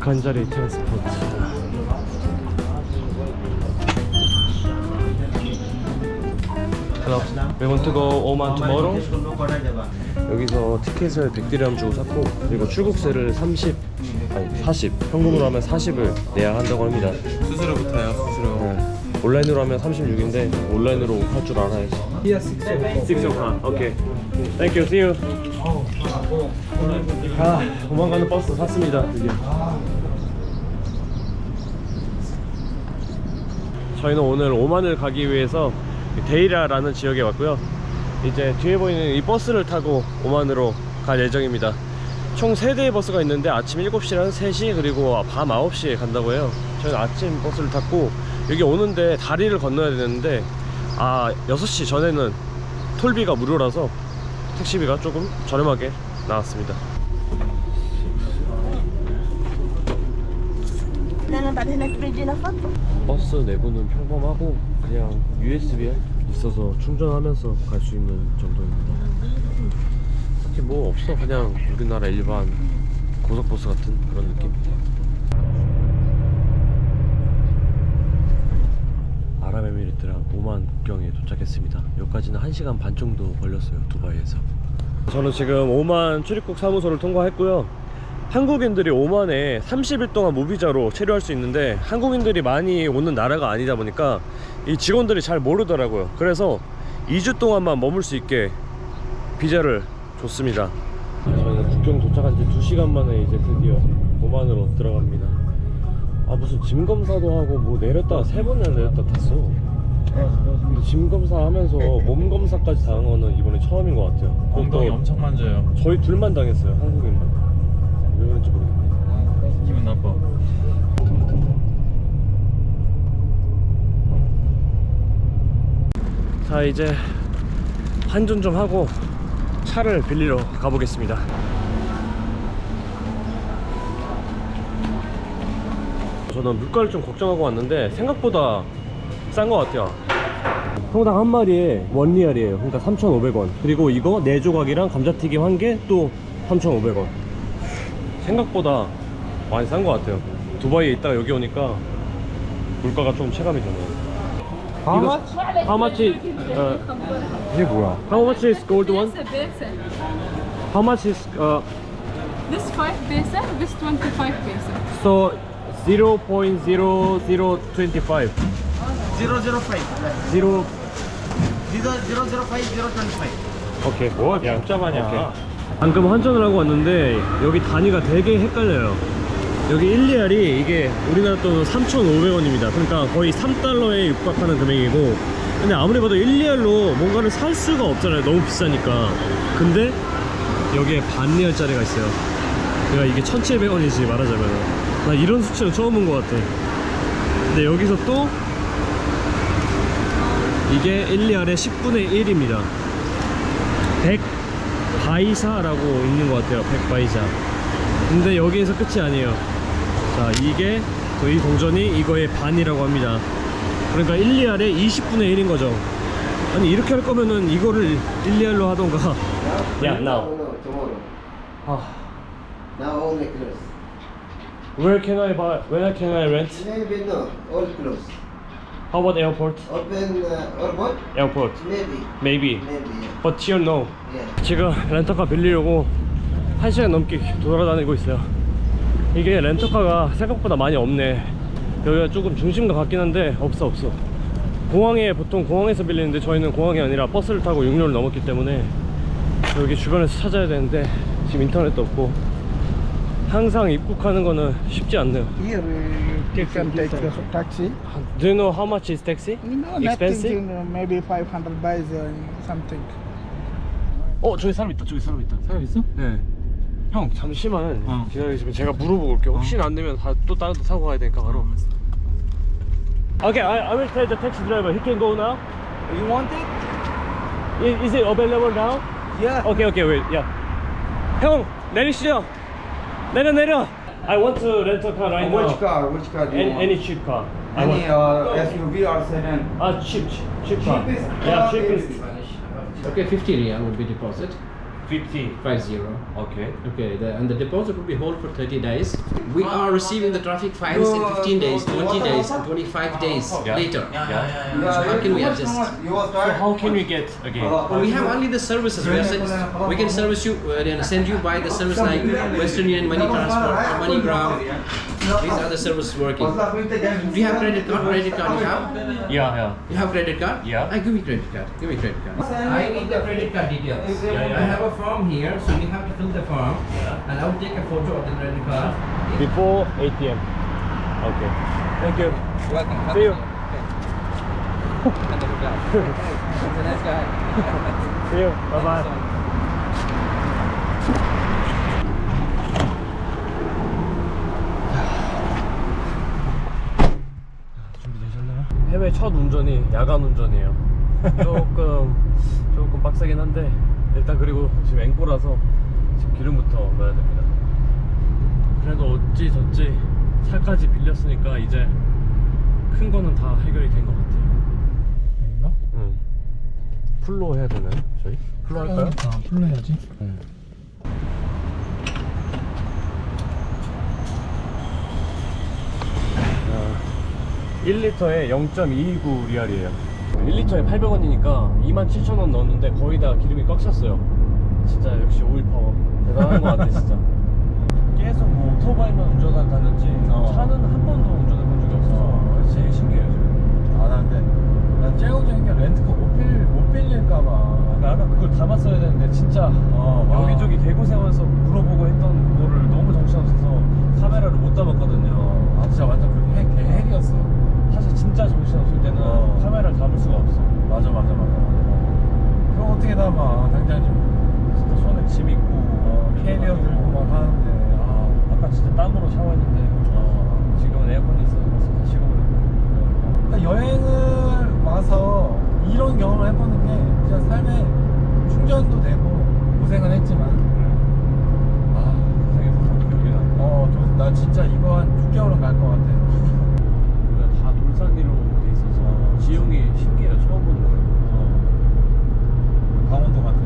간자리 트랜스포트. Hello. We want to go Oman tomorrow. 여기서 티켓을 100디람 주고 샀고, 그리고 출국세를 40 현금으로 하면 40을 내야 한다고 합니다. 수수료부터요, 수수료. 네. 온라인으로 하면 36인데 온라인으로 할 줄 알아야지. 6 오케이. Thank you. See you. 도망가는 버스 샀습니다. 드디어. 저희는 오늘 오만을 가기 위해서 데이라라는 지역에 왔고요. 이제 뒤에 보이는 이 버스를 타고 오만으로 갈 예정입니다. 총 3대의 버스가 있는데 아침 7시랑 3시 그리고 밤 9시에 간다고 해요. 저희는 아침 버스를 탔고 여기 오는데 다리를 건너야 되는데 6시 전에는 톨비가 무료라서 택시비가 조금 저렴하게 나왔습니다. 버스 내부는 평범하고 그냥 USB 있어서 충전하면서 갈 수 있는 정도입니다. 딱히 뭐 없어. 그냥 우리나라 일반 고속버스 같은 그런 느낌. 아랍에미리트랑 오만 국경에 도착했습니다. 여기까지는 1시간 반 정도 걸렸어요, 두바이에서. 저는 지금 오만 출입국 사무소를 통과했고요. 한국인들이 오만에 30일 동안 무비자로 체류할 수 있는데 한국인들이 많이 오는 나라가 아니다 보니까 이 직원들이 잘 모르더라고요. 그래서 2주 동안만 머물 수 있게 비자를 줬습니다. 저희는 국경 도착한 지 2시간 만에 이제 드디어 오만으로 들어갑니다. 무슨 짐 검사도 하고 뭐 내렸다가 3번이나 내렸다 탔어. 근데 짐 검사하면서 몸 검사까지 당한 거는 이번에 처음인 것 같아요. 엉덩이 엄청 만져요. 저희 둘만 당했어요, 한국인만. 왜 그런지 모르겠네. 기분 나빠. 자, 이제 환전 좀 하고 차를 빌리러 가보겠습니다. 저는 물가를 좀 걱정하고 왔는데 생각보다 싼 것 같아요. 통닭 한 마리에 1리알이에요. 그러니까 3,500원. 그리고 이거 4조각이랑 감자튀김 한 개 또 3,500원. 생각보다 많이 싼 것 같아요. 두바이에 있다가 여기 오니까 물가가 좀 체감이 되네요. How much? How much is 이게 뭐야? how much is gold one? How much is This 5 paisa, this 25 paisa. so 0.0025 005. 0 005, 025. 오케이. 뭐 야, 복잡하냐. 방금 환전을 하고 왔는데 여기 단위가 되게 헷갈려요. 여기 1리알이 이게 우리나라 돈으로 3,500원입니다. 그러니까 거의 3달러에 육박하는 금액이고, 근데 아무리 봐도 1리알로 뭔가를 살 수가 없잖아요, 너무 비싸니까. 근데 여기에 반리알짜리가 있어요. 그러니까 이게 1,700원이지 말하자면. 나 이런 수치는 처음 본 것 같아. 근데 여기서 또 이게 1리알의 10분의 1입니다 100 바이샤라고 있는 것 같아요. 100 바이샤. 근데 여기에서 끝이 아니에요. 자, 이게 이 동전이 이거의 반이라고 합니다. 그러니까 1리알의 20분의 1인 거죠. 아니, 이렇게 할 거면은 이거를 1리알로 하던가. 야, now. No, tomorrow. Now all closed. Where can I buy? Where can I rent? Maybe no, all closed. How about airport? Open or what? Airport. Maybe. Maybe. Maybe. Yeah. But here no. Yeah. 지금 렌터카 빌리려고 1시간 넘게 돌아다니고 있어요. 이게 렌터카가 생각보다 많이 없네. 여기가 조금 중심가 같긴 한데 없어. 공항에 보통 공항에서 빌리는데 저희는 공항이 아니라 버스를 타고 6료를 넘었기 때문에 여기 주변에서 찾아야 되는데 지금 인터넷도 없고 항상 입국하는 거는 쉽지 않네요. Here you can take the taxi. Do you know how much is taxi? No, Expensive? nothing, maybe 500 baht or something. 저기 사람 있다. 사람 있어? 네. 형 잠시만 기다리시면 제가 물어보고 올게요. 혹시나 안 되면 또 다른 데 사고 가야 되니까 바로. Okay, I will tell the taxi driver. He can go now. You want it? Is it available now? Yeah. Okay, wait. Yeah. 형 내리시죠. 내려. I want to rent a car right now. Which car? Which car do you want? Any cheap car. I Any want. SUV or sedan? Cheap car. Cheapest Yeah, car cheapest. in Spanish. Okay, 50 riyal would be deposit. 50. 50. Okay. Okay, and the deposit will be hold for 30 days. We are receiving the traffic fines in 15 days, 20 days, and 25 days later. So how can we adjust? So how can we get again? We have only the services. We can service you, send you by the service like Western Union Money Transfer or MoneyGram. These are the services working. Do you have credit card? Credit card you have? Yeah. You have credit card? Yeah. I give me credit card. Give me credit card. I need the credit card details. I have a form here, so you have to fill the form, and I will take a photo of the credit card. Before 8 p.m. Okay. Thank you. Welcome. See you. He's a nice guy. See you. Bye bye. 준비되셨나요? 해외 첫 운전이 야간 운전이에요. 조금 빡세긴 한데 일단 그리고 지금 앵꼬라서 지금 기름부터 넣어야 됩니다. 그래도 어찌 저찌 차까지 빌렸으니까 이제 큰 거는 다 해결이 된 것 같아요. 여긴가? 응. 풀로 해야 되나요? 저희? 풀로 할까요? 풀로 해야지. 응. 1리터에 0.229 리알이에요. 1리터에 800원이니까 27,000원 넣었는데 거의 다 기름이 꽉 찼어요. 진짜 역시 오일 파워 대단한 것 같아 진짜. 계속 뭐 오토바이만 운전하다는지 차는 한 번도 운전해 본 적이 없어서 되게 신기해요 지금. 아, 나 근데 난 제일 걱정인 게 렌트카 못 빌릴까봐. 아까 그걸 담았어야 되는데 진짜 여기저기 대구 세워서 물어보고 했던 그거를 너무 정신없어서 카메라를 못 담았거든요. 아, 진짜 완전 그 핵이었어. 사실 진짜 정신없을 때는 카메라를 담을 수가 없어. 맞아. 그럼 어떻게 담아? 당장 좀 진짜 손에 짐 있고 캐리어 들고 막 하는데. 아까 진짜 땀으로 샤워했는데 지금은 에어컨이 있어서 벌써 다 식어버렸고. 그러니까 여행을 와서 이런 경험을 해보는 게 그냥 삶에 충전도 되고 고생은 했지만 고생해서 더 기억이 나. 나 진짜 이거 한 6개월은 갈 것 같아. 다 돌산 위로 돼 있어서 지형이 신기해요. 처음 보는 거예요. 강원도 같아.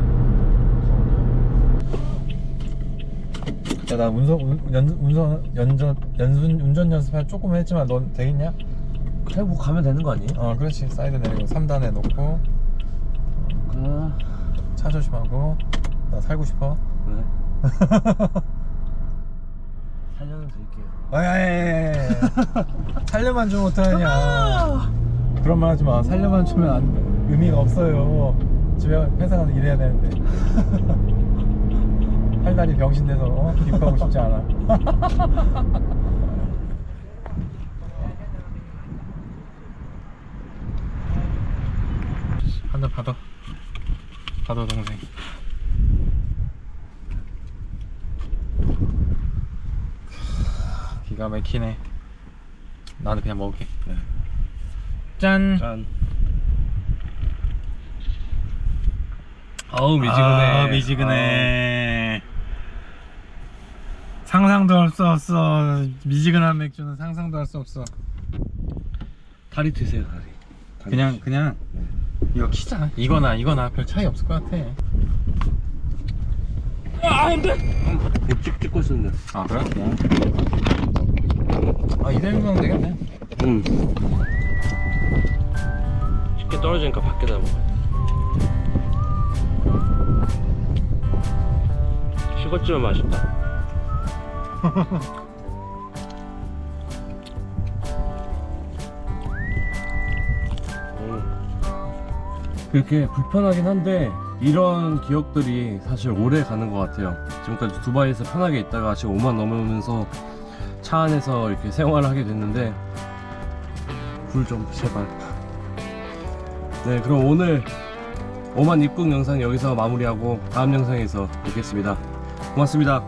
야, 나 운전 연습할 조금 했지만 넌 되겠냐? 그냥 뭐 가면 되는 거 아니에요? 그렇지. 사이드 내리고 3단에 놓고 차 조심하고. 나 살고 싶어. 네. 살려는 드릴게요. 살려만 주면 어떡하냐. 그런 말 하지 마. 살려만 주면 의미가 없어요. 집에 회사 가서 일해야 되는데. 팔다리 병신 돼서 기억하고 싶지 않아. 한잔 받아 동생. 기가 막히네. 나는 그냥 먹을게. 짠. 아우 미지근해. 상상도 할 수 없어. 미지근한 맥주는 상상도 할 수 없어. 다리 드세요 다리. 그냥 이거 키자. 이거나 별 차이 없을 것 같아. 안돼. 찍고 있었는데. 그래? 이 정도면 되겠네. 쉽게 떨어지니까 밖에다 먹어야 돼. 식었지만 맛있다. 그렇게 불편하긴 한데 이런 기억들이 사실 오래 가는 것 같아요. 지금까지 두바이에서 편하게 있다가 지금 오만 넘으면서 차 안에서 이렇게 생활을 하게 됐는데 불 좀 제발. 네, 그럼 오늘 오만 입국 영상 여기서 마무리하고 다음 영상에서 뵙겠습니다. 고맙습니다.